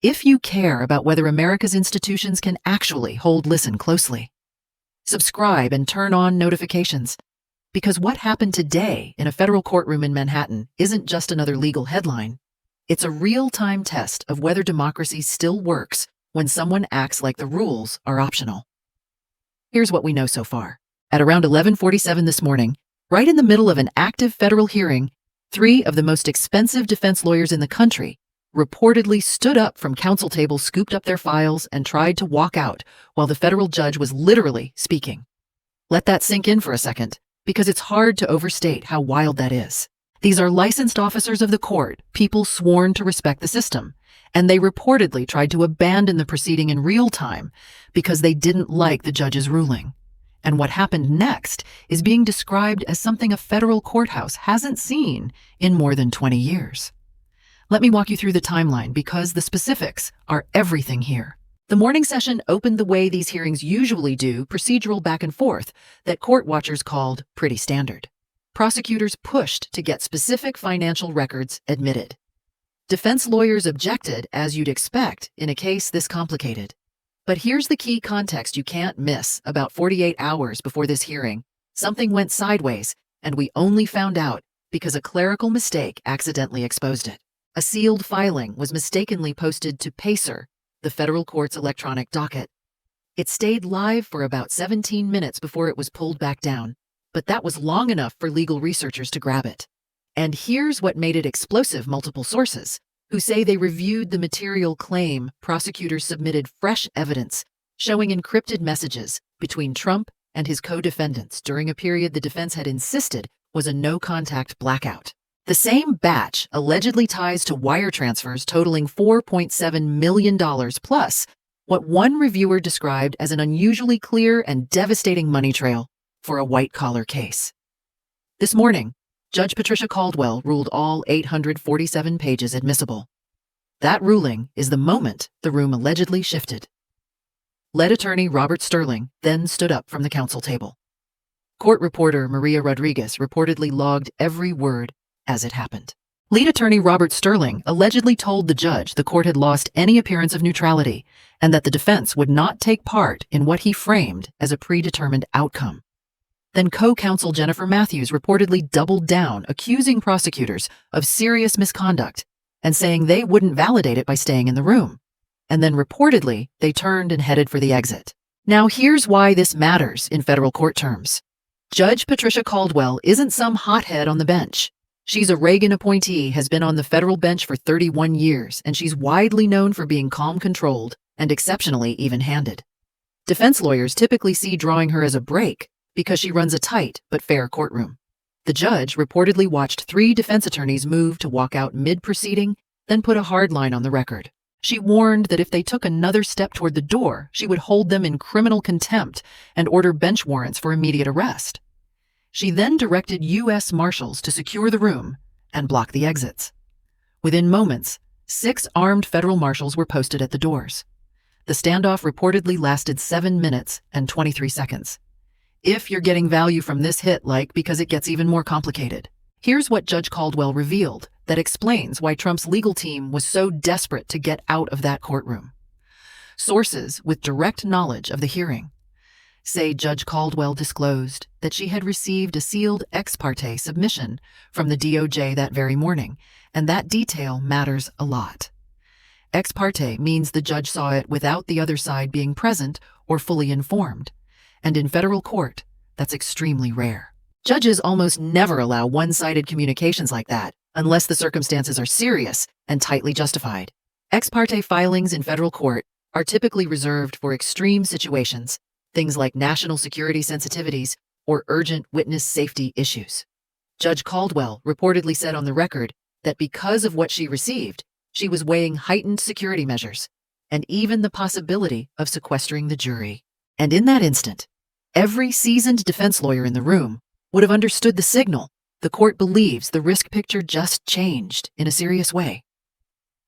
if you care about whether America's institutions can actually listen closely. Subscribe and turn on notifications, because what happened today in a federal courtroom in Manhattan isn't just another legal headline. It's a real-time test of whether democracy still works when someone acts like the rules are optional. Here's what we know so far. At around 11:47 this morning, right in the middle of an active federal hearing, 3 of the most expensive defense lawyers in the country reportedly stood up from counsel tables, scooped up their files, and tried to walk out while the federal judge was literally speaking. Let that sink in for a second, because it's hard to overstate how wild that is. These are licensed officers of the court, people sworn to respect the system, and they reportedly tried to abandon the proceeding in real time because they didn't like the judge's ruling. And what happened next is being described as something a federal courthouse hasn't seen in more than 20 years. Let me walk you through the timeline, because the specifics are everything here. The morning session opened the way these hearings usually do, procedural back and forth that court watchers called pretty standard. Prosecutors pushed to get specific financial records admitted. Defense lawyers objected, as you'd expect in a case this complicated. But here's the key context you can't miss. About 48 hours before this hearing, something went sideways, and we only found out because a clerical mistake accidentally exposed it. A sealed filing was mistakenly posted to Pacer, the federal court's electronic docket. It stayed live for about 17 minutes before it was pulled back down, but that was long enough for legal researchers to grab it. And here's what made it explosive: multiple sources who say they reviewed the material claim prosecutors submitted fresh evidence showing encrypted messages between Trump and his co-defendants during a period the defense had insisted was a no-contact blackout. The same batch allegedly ties to wire transfers totaling $4.7 million plus what one reviewer described as an unusually clear and devastating money trail for a white-collar case. This morning, Judge Patricia Caldwell ruled all 847 pages admissible. That ruling is the moment the room allegedly shifted. Lead attorney Robert Sterling then stood up from the counsel table. Court reporter Maria Rodriguez reportedly logged every word as it happened. Lead attorney Robert Sterling allegedly told the judge the court had lost any appearance of neutrality and that the defense would not take part in what he framed as a predetermined outcome. Then co-counsel Jennifer Matthews reportedly doubled down, accusing prosecutors of serious misconduct and saying they wouldn't validate it by staying in the room. And then reportedly, they turned and headed for the exit. Now here's why this matters in federal court terms. Judge Patricia Caldwell isn't some hothead on the bench. She's a Reagan appointee, has been on the federal bench for 31 years, and she's widely known for being calm, controlled, and exceptionally even-handed. Defense lawyers typically see drawing her as a break because she runs a tight but fair courtroom. The judge reportedly watched 3 defense attorneys move to walk out mid-proceeding, then put a hard line on the record. She warned that if they took another step toward the door, she would hold them in criminal contempt and order bench warrants for immediate arrest. She then directed U.S. Marshals to secure the room and block the exits. Within moments, 6 armed federal marshals were posted at the doors. The standoff reportedly lasted 7 minutes and 23 seconds. If you're getting value from this hit, because it gets even more complicated. Here's what Judge Caldwell revealed that explains why Trump's legal team was so desperate to get out of that courtroom. Sources with direct knowledge of the hearing say Judge Caldwell disclosed that she had received a sealed ex parte submission from the DOJ that very morning, and that detail matters a lot. Ex parte means the judge saw it without the other side being present or fully informed. And in federal court, that's extremely rare. Judges almost never allow one-sided communications like that unless the circumstances are serious and tightly justified. Ex parte filings in federal court are typically reserved for extreme situations, things like national security sensitivities or urgent witness safety issues. Judge Caldwell reportedly said on the record that because of what she received, she was weighing heightened security measures and even the possibility of sequestering the jury. And in that instant, every seasoned defense lawyer in the room would have understood the signal. The court believes the risk picture just changed in a serious way.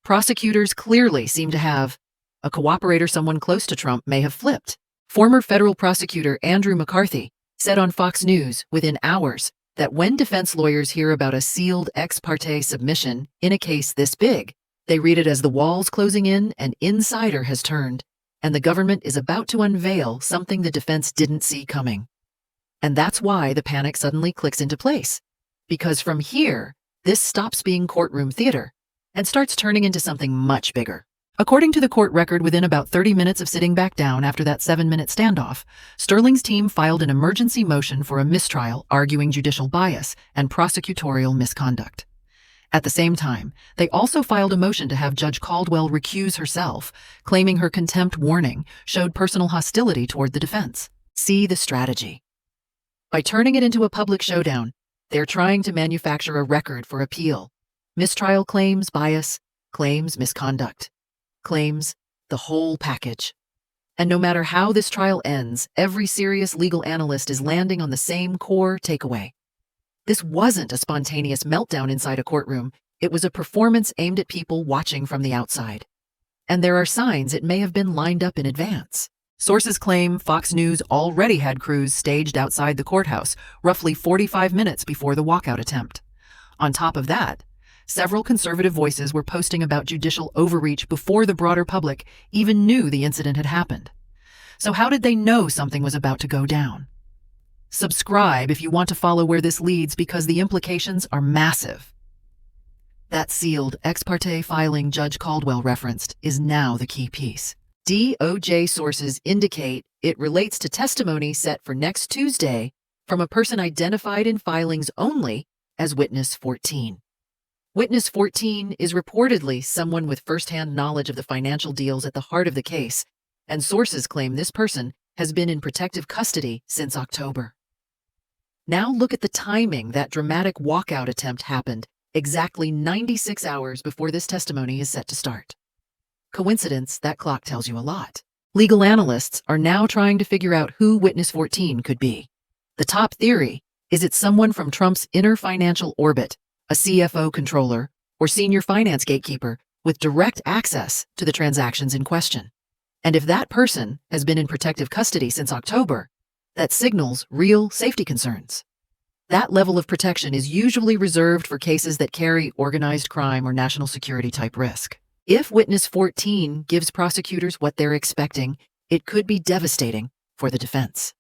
Prosecutors clearly seem to have a cooperator. Someone close to Trump may have flipped. Former federal prosecutor Andrew McCarthy said on Fox News within hours that when defense lawyers hear about a sealed ex parte submission in a case this big, They read it as the walls closing in, an insider has turned, and the government is about to unveil something the defense didn't see coming. And that's why the panic suddenly clicks into place. Because from here, this stops being courtroom theater and starts turning into something much bigger. According to the court record, within about 30 minutes of sitting back down after that 7-minute standoff, Sterling's team filed an emergency motion for a mistrial arguing judicial bias and prosecutorial misconduct. At the same time, they also filed a motion to have Judge Caldwell recuse herself, claiming her contempt warning showed personal hostility toward the defense. See the strategy. By turning it into a public showdown, they're trying to manufacture a record for appeal. Mistrial claims bias, claims misconduct, claims the whole package. And no matter how this trial ends, every serious legal analyst is landing on the same core takeaway. This wasn't a spontaneous meltdown inside a courtroom. It was a performance aimed at people watching from the outside. And there are signs it may have been lined up in advance. Sources claim Fox News already had crews staged outside the courthouse roughly 45 minutes before the walkout attempt. On top of that, several conservative voices were posting about judicial overreach before the broader public even knew the incident had happened. So how did they know something was about to go down? Subscribe if you want to follow where this leads, because the implications are massive. That sealed ex parte filing Judge Caldwell referenced is now the key piece. DOJ sources indicate it relates to testimony set for next Tuesday from a person identified in filings only as Witness 14. Witness 14 is reportedly someone with firsthand knowledge of the financial deals at the heart of the case, and sources claim this person has been in protective custody since October. Now look at the timing. That dramatic walkout attempt happened exactly 96 hours before this testimony is set to start. Coincidence? That clock tells you a lot. Legal analysts are now trying to figure out who Witness 14 could be. The top theory is it's someone from Trump's inner financial orbit, a CFO controller or senior finance gatekeeper with direct access to the transactions in question. And if that person has been in protective custody since October, that signals real safety concerns. That level of protection is usually reserved for cases that carry organized crime or national security type risk. If Witness 14 gives prosecutors what they're expecting, it could be devastating for the defense.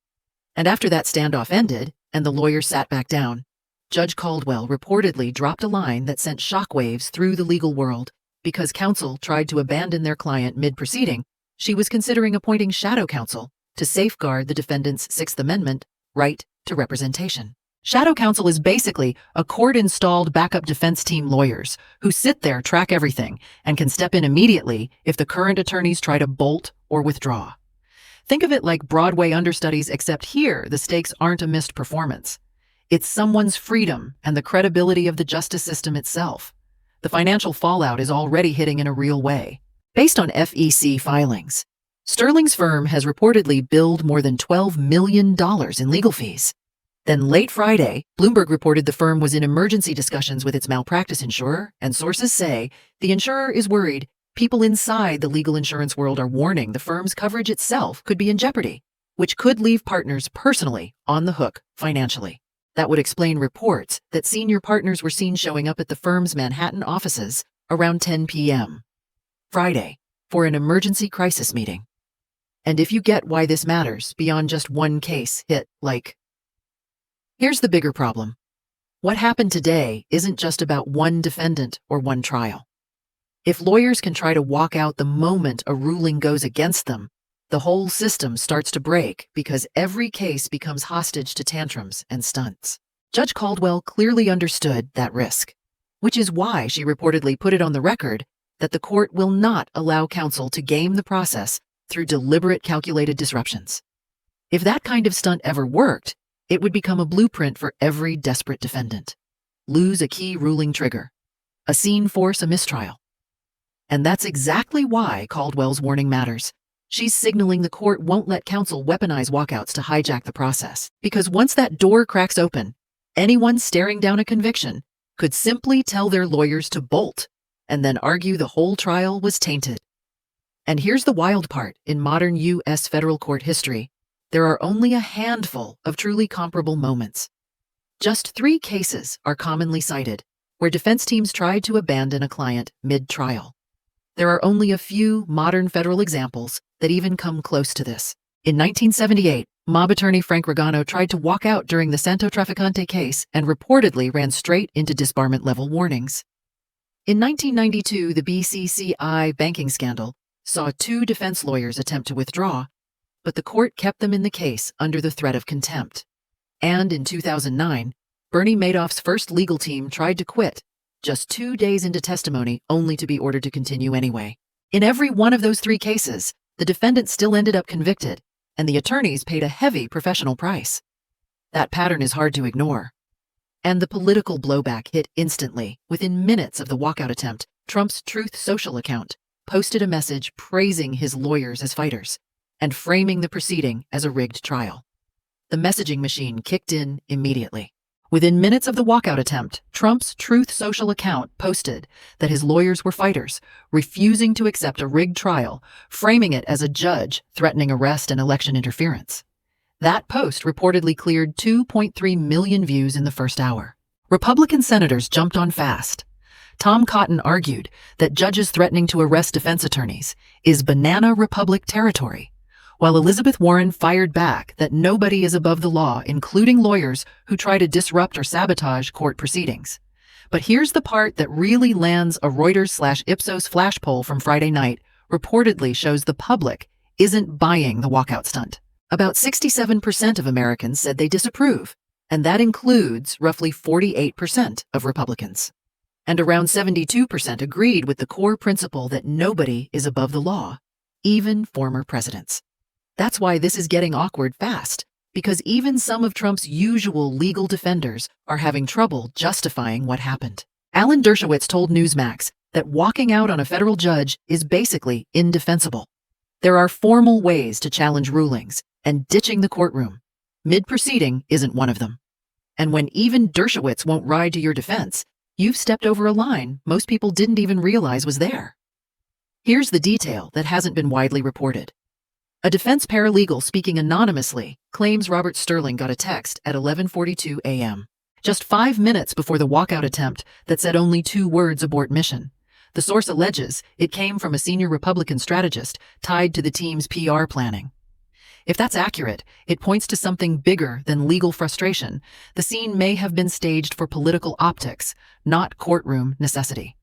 And after that standoff ended and the lawyers sat back down, Judge Caldwell reportedly dropped a line that sent shockwaves through the legal world. Because counsel tried to abandon their client mid-proceeding, she was considering appointing shadow counsel to safeguard the defendant's Sixth Amendment right to representation. Shadow counsel is basically a court-installed backup defense team lawyers who sit there, track everything, and can step in immediately if the current attorneys try to bolt or withdraw. Think of it like Broadway understudies, except here the stakes aren't a missed performance. It's someone's freedom and the credibility of the justice system itself. The financial fallout is already hitting in a real way. Based on FEC filings, Sterling's firm has reportedly billed more than $12 million in legal fees. Then late Friday, Bloomberg reported the firm was in emergency discussions with its malpractice insurer, and sources say the insurer is worried people inside the legal insurance world are warning the firm's coverage itself could be in jeopardy, which could leave partners personally on the hook financially. That would explain reports that senior partners were seen showing up at the firm's Manhattan offices around 10 p.m. Friday for an emergency crisis meeting. And if you get why this matters beyond just one case hit, here's the bigger problem. What happened today isn't just about one defendant or one trial. If lawyers can try to walk out the moment a ruling goes against them, the whole system starts to break because every case becomes hostage to tantrums and stunts. Judge Caldwell clearly understood that risk, which is why she reportedly put it on the record that the court will not allow counsel to game the process through deliberate, calculated disruptions. If that kind of stunt ever worked, it would become a blueprint for every desperate defendant. Lose a key ruling trigger. A scene force a mistrial. And that's exactly why Caldwell's warning matters. She's signaling the court won't let counsel weaponize walkouts to hijack the process. Because once that door cracks open, anyone staring down a conviction could simply tell their lawyers to bolt and then argue the whole trial was tainted. And here's the wild part. In modern U.S. federal court history, there are only a handful of truly comparable moments. Just 3 cases are commonly cited, where defense teams tried to abandon a client mid-trial. There are only a few modern federal examples that even come close to this. In 1978, mob attorney Frank Regano tried to walk out during the Santo Trafficante case and reportedly ran straight into disbarment-level warnings. In 1992, the BCCI banking scandal saw 2 defense lawyers attempt to withdraw, but the court kept them in the case under the threat of contempt. And in 2009, Bernie Madoff's first legal team tried to quit, just 2 days into testimony, only to be ordered to continue anyway. In every one of those 3 cases, the defendant still ended up convicted, and the attorneys paid a heavy professional price. That pattern is hard to ignore. And the political blowback hit instantly. Within minutes of the walkout attempt, Trump's Truth Social account posted a message praising his lawyers as fighters and framing the proceeding as a rigged trial. The messaging machine kicked in immediately. Within minutes of the walkout attempt, Trump's Truth Social account posted that his lawyers were fighters, refusing to accept a rigged trial, framing it as a judge threatening arrest and election interference. That post reportedly cleared 2.3 million views in the first hour. Republican senators jumped on fast. Tom Cotton argued that judges threatening to arrest defense attorneys is banana republic territory, while Elizabeth Warren fired back that nobody is above the law, including lawyers who try to disrupt or sabotage court proceedings. But here's the part that really lands. A Reuters/Ipsos flash poll from Friday night reportedly shows the public isn't buying the walkout stunt. About 67% of Americans said they disapprove, and that includes roughly 48% of Republicans. And around 72% agreed with the core principle that nobody is above the law, even former presidents. That's why this is getting awkward fast, because even some of Trump's usual legal defenders are having trouble justifying what happened. Alan Dershowitz told Newsmax that walking out on a federal judge is basically indefensible. There are formal ways to challenge rulings, and ditching the courtroom mid-proceeding isn't one of them. And when even Dershowitz won't ride to your defense, you've stepped over a line most people didn't even realize was there. Here's the detail that hasn't been widely reported. A defense paralegal speaking anonymously claims Robert Sterling got a text at 11:42 a.m., just 5 minutes before the walkout attempt, that said only 2 words: abort mission. The source alleges it came from a senior Republican strategist tied to the team's PR planning. If that's accurate, it points to something bigger than legal frustration. The scene may have been staged for political optics, not courtroom necessity.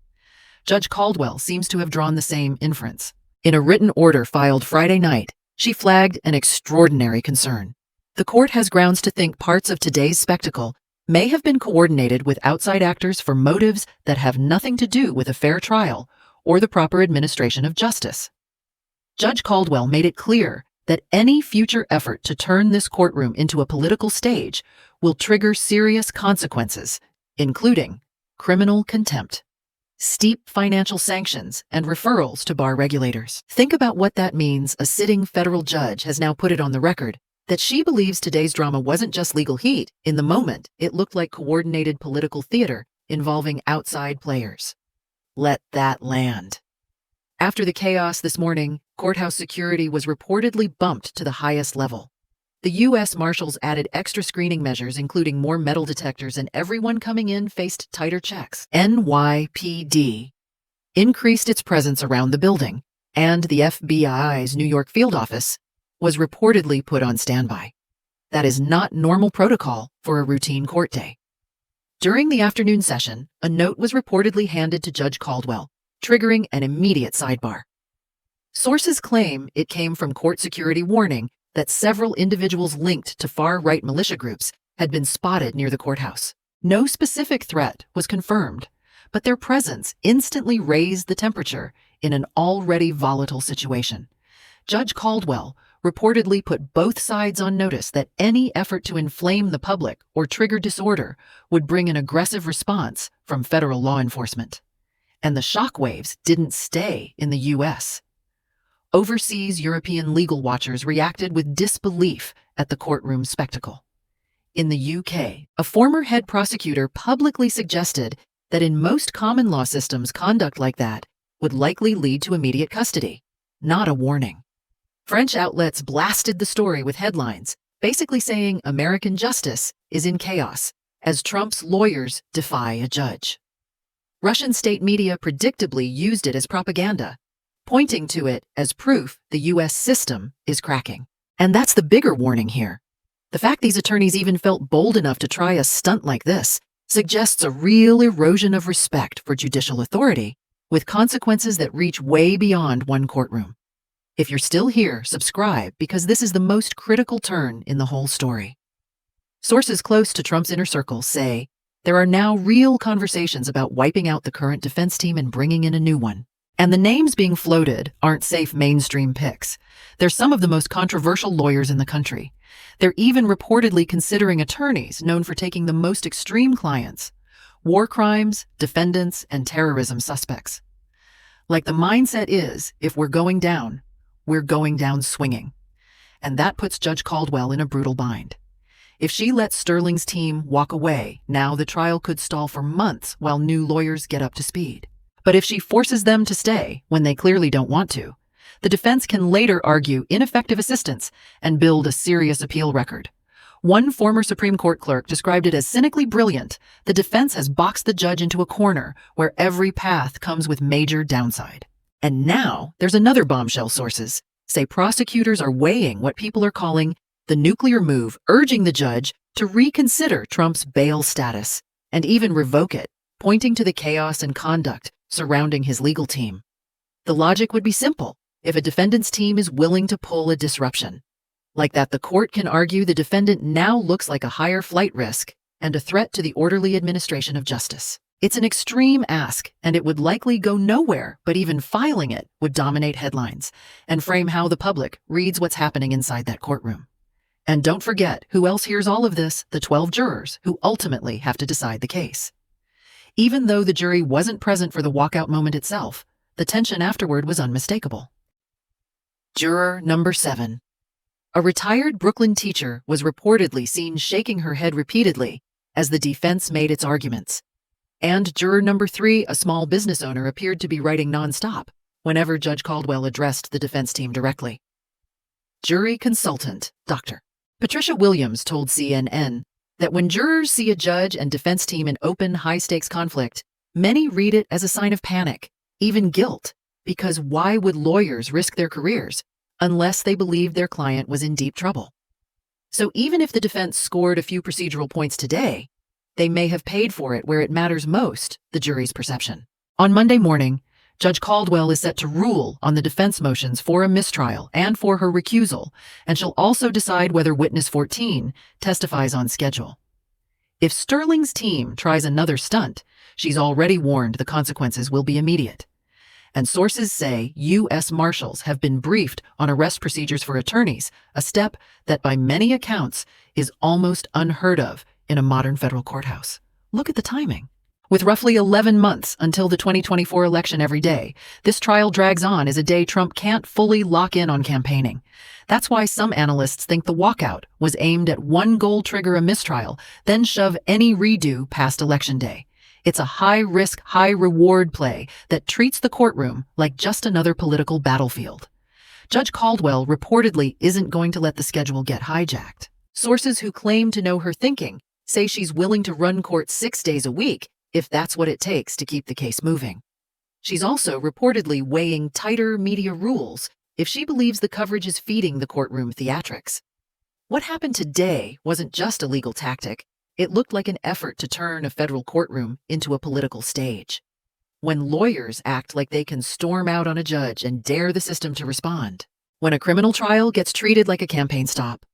Judge Caldwell seems to have drawn the same inference. In a written order filed Friday night, she flagged an extraordinary concern. The court has grounds to think parts of today's spectacle may have been coordinated with outside actors for motives that have nothing to do with a fair trial or the proper administration of justice. Judge Caldwell made it clear that any future effort to turn this courtroom into a political stage will trigger serious consequences, including criminal contempt, steep financial sanctions, and referrals to bar regulators. Think about what that means. A sitting federal judge has now put it on the record that she believes today's drama wasn't just legal heat. In the moment, it looked like coordinated political theater involving outside players. Let that land. After the chaos this morning, courthouse security was reportedly bumped to the highest level. The U.S. Marshals added extra screening measures, including more metal detectors, and everyone coming in faced tighter checks. NYPD increased its presence around the building, and the FBI's New York field office was reportedly put on standby. That is not normal protocol for a routine court day. During the afternoon session, a note was reportedly handed to Judge Caldwell, triggering an immediate sidebar. Sources claim it came from court security warning that several individuals linked to far-right militia groups had been spotted near the courthouse. No specific threat was confirmed, but their presence instantly raised the temperature in an already volatile situation. Judge Caldwell reportedly put both sides on notice that any effort to inflame the public or trigger disorder would bring an aggressive response from federal law enforcement. And the shockwaves didn't stay in the U.S. Overseas European legal watchers reacted with disbelief at the courtroom spectacle. In the UK, a former head prosecutor publicly suggested that in most common law systems, conduct like that would likely lead to immediate custody, not a warning. French outlets blasted the story with headlines, basically saying American justice is in chaos as Trump's lawyers defy a judge. Russian state media predictably used it as propaganda, pointing to it as proof the U.S. system is cracking. And that's the bigger warning here. The fact these attorneys even felt bold enough to try a stunt like this suggests a real erosion of respect for judicial authority, with consequences that reach way beyond one courtroom. If you're still here, subscribe, because this is the most critical turn in the whole story. Sources close to Trump's inner circle say there are now real conversations about wiping out the current defense team and bringing in a new one. And the names being floated aren't safe mainstream picks. They're some of the most controversial lawyers in the country. They're even reportedly considering attorneys known for taking the most extreme clients: war crimes, defendants, and terrorism suspects. Like the mindset is, if we're going down swinging. And that puts Judge Caldwell in a brutal bind. If she lets Sterling's team walk away, now the trial could stall for months while new lawyers get up to speed. But if she forces them to stay when they clearly don't want to, the defense can later argue ineffective assistance and build a serious appeal record. One former Supreme Court clerk described it as cynically brilliant. The defense has boxed the judge into a corner where every path comes with major downside. And now there's another bombshell. Sources say prosecutors are weighing what people are calling the nuclear move, urging the judge to reconsider Trump's bail status and even revoke it, pointing to the chaos and conduct surrounding his legal team. The logic would be simple. If a defendant's team is willing to pull a disruption like that, the court can argue the defendant now looks like a higher flight risk and a threat to the orderly administration of justice. It's an extreme ask, and it would likely go nowhere, but even filing it would dominate headlines and frame how the public reads what's happening inside that courtroom. And don't forget who else hears all of this: the 12 jurors who ultimately have to decide the case. Even though the jury wasn't present for the walkout moment itself, the tension afterward was unmistakable. Juror number 7. A retired Brooklyn teacher was reportedly seen shaking her head repeatedly as the defense made its arguments. And juror number 3, a small business owner, appeared to be writing nonstop whenever Judge Caldwell addressed the defense team directly. Jury consultant, Dr. Patricia Williams told CNN that when jurors see a judge and defense team in open, high-stakes conflict, many read it as a sign of panic, even guilt, because why would lawyers risk their careers unless they believed their client was in deep trouble? So even if the defense scored a few procedural points today, they may have paid for it where it matters most: the jury's perception. On Monday morning, Judge Caldwell is set to rule on the defense motions for a mistrial and for her recusal, and she'll also decide whether witness 14 testifies on schedule. If Sterling's team tries another stunt, she's already warned the consequences will be immediate. And sources say U.S. Marshals have been briefed on arrest procedures for attorneys, a step that by many accounts is almost unheard of in a modern federal courthouse. Look at the timing. With roughly 11 months until the 2024 election every day, this trial drags on as a day Trump can't fully lock in on campaigning. That's why some analysts think the walkout was aimed at one goal: trigger a mistrial, then shove any redo past Election Day. It's a high-risk, high-reward play that treats the courtroom like just another political battlefield. Judge Caldwell reportedly isn't going to let the schedule get hijacked. Sources who claim to know her thinking say she's willing to run court 6 days a week if that's what it takes to keep the case moving. She's also reportedly weighing tighter media rules if she believes the coverage is feeding the courtroom theatrics. What happened today wasn't just a legal tactic. It looked like an effort to turn a federal courtroom into a political stage. When lawyers act like they can storm out on a judge and dare the system to respond. When a criminal trial gets treated like a campaign stop.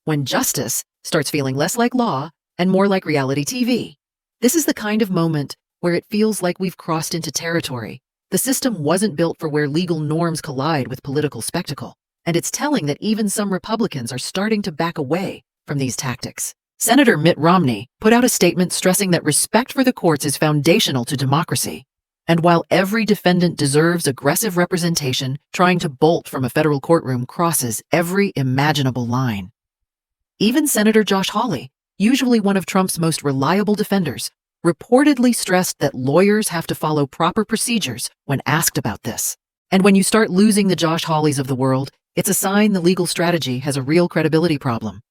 When justice starts feeling less like law and more like reality TV. This is the kind of moment where it feels like we've crossed into territory. The system wasn't built for where legal norms collide with political spectacle. And it's telling that even some Republicans are starting to back away from these tactics. Senator Mitt Romney put out a statement stressing that respect for the courts is foundational to democracy. And while every defendant deserves aggressive representation, trying to bolt from a federal courtroom crosses every imaginable line. Even Senator Josh Hawley, usually one of Trump's most reliable defenders, reportedly stressed that lawyers have to follow proper procedures when asked about this. And when you start losing the Josh Hawleys of the world, it's a sign the legal strategy has a real credibility problem.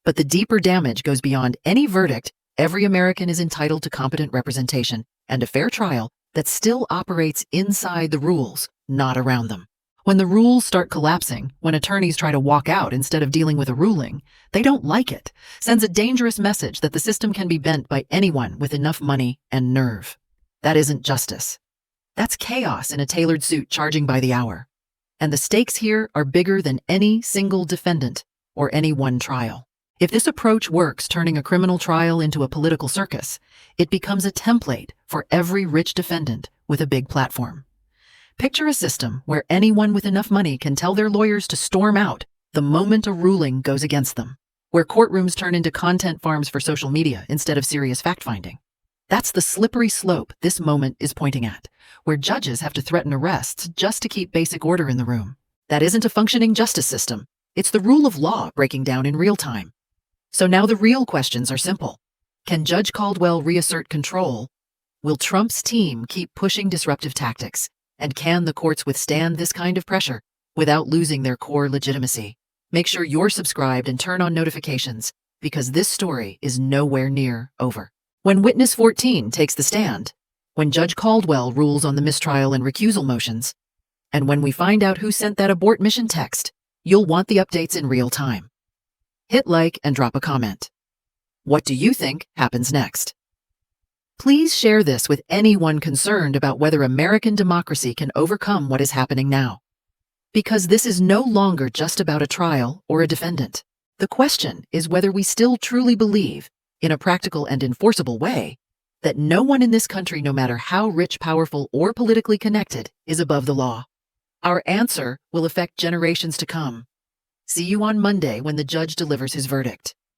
But the deeper damage goes beyond any verdict. Every American is entitled to competent representation and a fair trial that still operates inside the rules, not around them. When the rules start collapsing, when attorneys try to walk out instead of dealing with a ruling, they don't like it. Sends a dangerous message that the system can be bent by anyone with enough money and nerve. That isn't justice. That's chaos in a tailored suit charging by the hour. And the stakes here are bigger than any single defendant or any one trial. If this approach works, turning a criminal trial into a political circus, it becomes a template for every rich defendant with a big platform. Picture a system where anyone with enough money can tell their lawyers to storm out the moment a ruling goes against them, where courtrooms turn into content farms for social media instead of serious fact-finding. That's the slippery slope this moment is pointing at, where judges have to threaten arrests just to keep basic order in the room. That isn't a functioning justice system. It's the rule of law breaking down in real time. So now the real questions are simple. Can Judge Caldwell reassert control? Will Trump's team keep pushing disruptive tactics? And can the courts withstand this kind of pressure without losing their core legitimacy? Make sure you're subscribed and turn on notifications, because this story is nowhere near over. When Witness 14 takes the stand, when Judge Caldwell rules on the mistrial and recusal motions, and when we find out who sent that abort mission text, you'll want the updates in real time. Hit like and drop a comment. What do you think happens next? Please share this with anyone concerned about whether American democracy can overcome what is happening now. Because this is no longer just about a trial or a defendant. The question is whether we still truly believe, in a practical and enforceable way, that no one in this country, no matter how rich, powerful, or politically connected, is above the law. Our answer will affect generations to come. See you on Monday when the judge delivers his verdict.